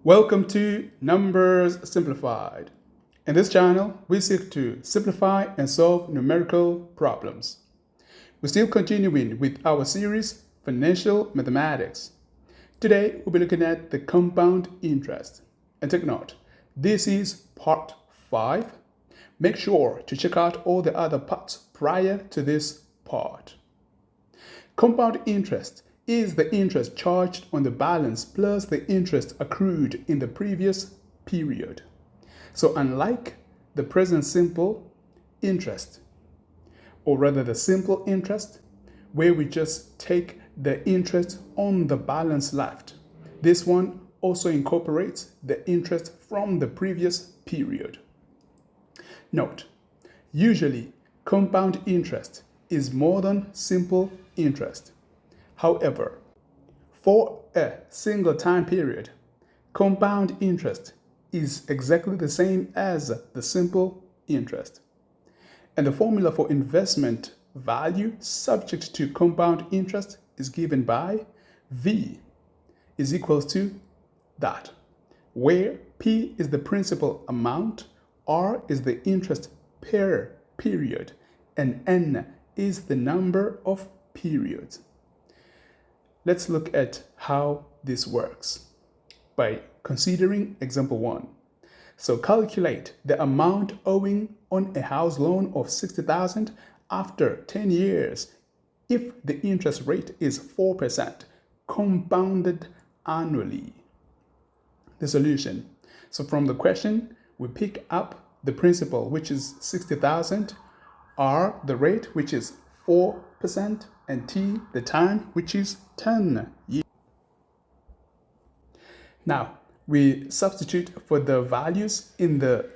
Welcome to Numbers Simplified. In this channel, we seek to simplify and solve numerical problems. We're still continuing with our series, Financial Mathematics. Today, we'll be looking at the compound interest. And take note, this is part 5. Make sure to check out all the other parts prior to this part. Compound interest is the interest charged on the balance plus the interest accrued in the previous period. So unlike the present simple interest, or rather the simple interest, where we just take the interest on the balance left, this one also incorporates the interest from the previous period. Note, usually compound interest is more than simple interest. However, for a single time period, compound interest is exactly the same as the simple interest. And the formula for investment value subject to compound interest is given by V is equals to that, where P is the principal amount, R is the interest per period, and N is the number of periods. Let's look at how this works by considering example 1. So calculate the amount owing on a house loan of $60,000 after 10 years if the interest rate is 4% compounded annually. The solution. So from the question, we pick up the principal, which is 60,000, R, the rate, which is 4%, and T, the time, which is 10 years. Now, we substitute for the values in the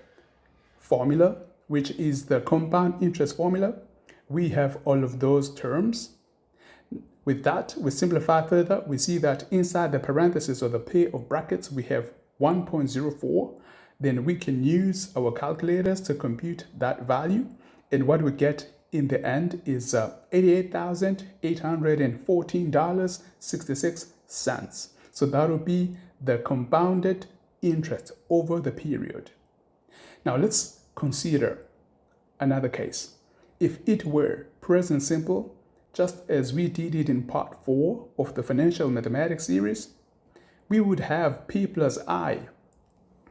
formula, which is the compound interest formula. We have all of those terms. With that, we simplify further. We see that inside the parentheses or the pair of brackets, we have 1.04. Then we can use our calculators to compute that value. And what we get in the end is $88,814.66. So that will be the compounded interest over the period. Now let's consider another case. If it were present simple, just as we did it in part 4 of the Financial Mathematics series, we would have P plus I.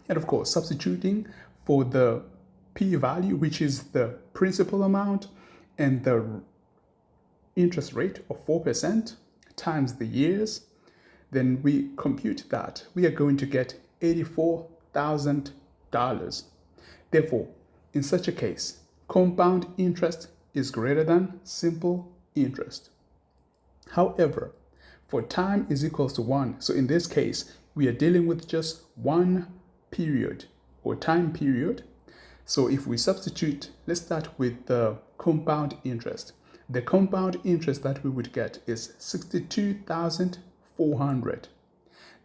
And of course, substituting for the P value, which is the principal amount, and the interest rate of 4% times the years, then we compute that. We are going to get $84,000. Therefore, in such a case, compound interest is greater than simple interest. However, for time is equals to 1, so in this case, we are dealing with just one period or time period. So if we substitute, let's start with the compound interest. The compound interest that we would get is 62,400.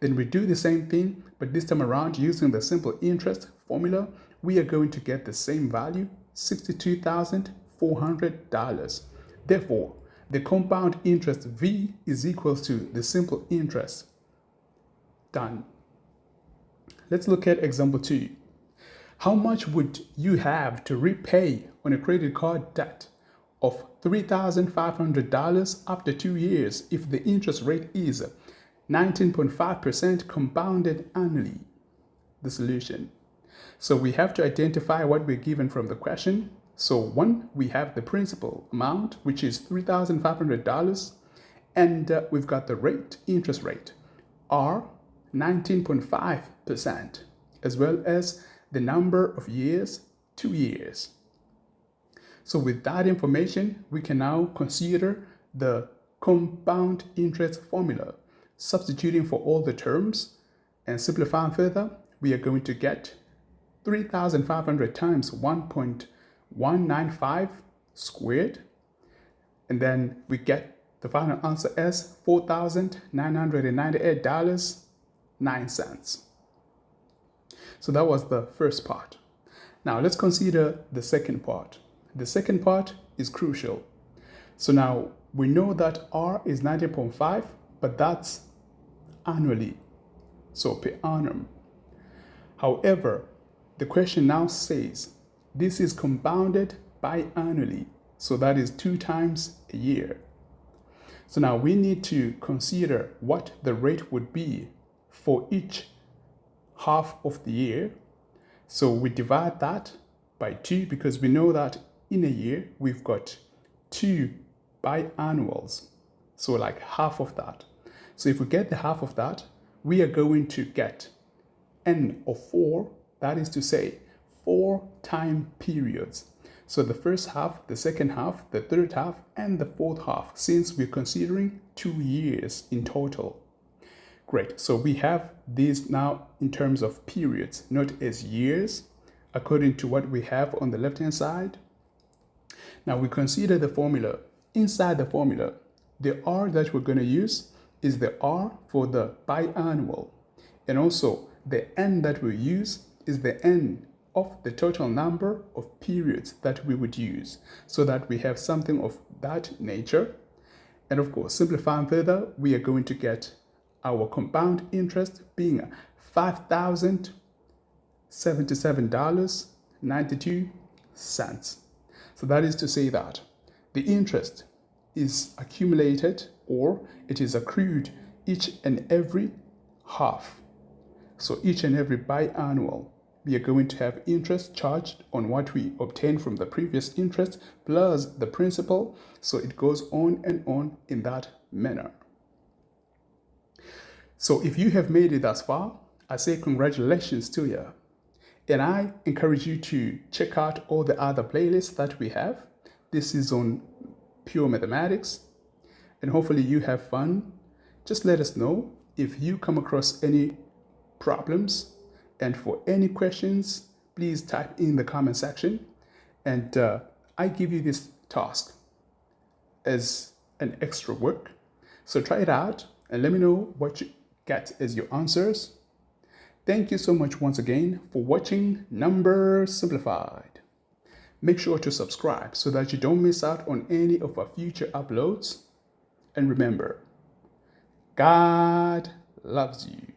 Then we do the same thing, but this time around using the simple interest formula, we are going to get the same value, $62,400. Therefore, the compound interest V is equals to the simple interest. Done. Let's look at example 2. How much would you have to repay on a credit card debt of $3,500 after 2 years if the interest rate is 19.5% compounded annually? The solution. So we have to identify what we're given from the question. So 1, we have the principal amount, which is $3,500, and we've got the rate, interest rate, R, 19.5%, as well as the number of years, 2 years. So with that information, we can now consider the compound interest formula. Substituting for all the terms and simplifying further, we are going to get 3,500 times 1.195 squared. And then we get the final answer as $4,998.09. So that was the first part. Now let's consider the second part. The second part is crucial. So now we know that R is 19.5, but that's annually. So per annum. However, the question now says this is compounded biannually, so that is 2 times a year. So now we need to consider what the rate would be for each half of the year. So we divide that by 2 because we know that in a year we've got 2 biannuals. So like half of that. So if we get the half of that, we are going to get n of 4, that is to say 4 time periods. So the first half, the second half, the third half, and the fourth half, since we're considering 2 years in total. Great, so we have these now in terms of periods, not as years, according to what we have on the left-hand side. Now we consider the formula. Inside the formula, the R that we're going to use is the R for the biannual. And also the N that we use is the N of the total number of periods that we would use, so that we have something of that nature. And of course, simplifying further, we are going to get our compound interest being $5,077.92. So that is to say that the interest is accumulated, or it is accrued each and every half. So each and every biannual, we are going to have interest charged on what we obtained from the previous interest plus the principal. So it goes on and on in that manner. So if you have made it thus far, I say congratulations to you. And I encourage you to check out all the other playlists that we have. This is on pure mathematics. And hopefully you have fun. Just let us know if you come across any problems. And for any questions, please type in the comment section. And I give you this task as an extra work. So try it out and let me know what you get as your answers. Thank you so much once again for watching Numbers Simplified. Make sure to subscribe so that you don't miss out on any of our future uploads. And remember, God loves you.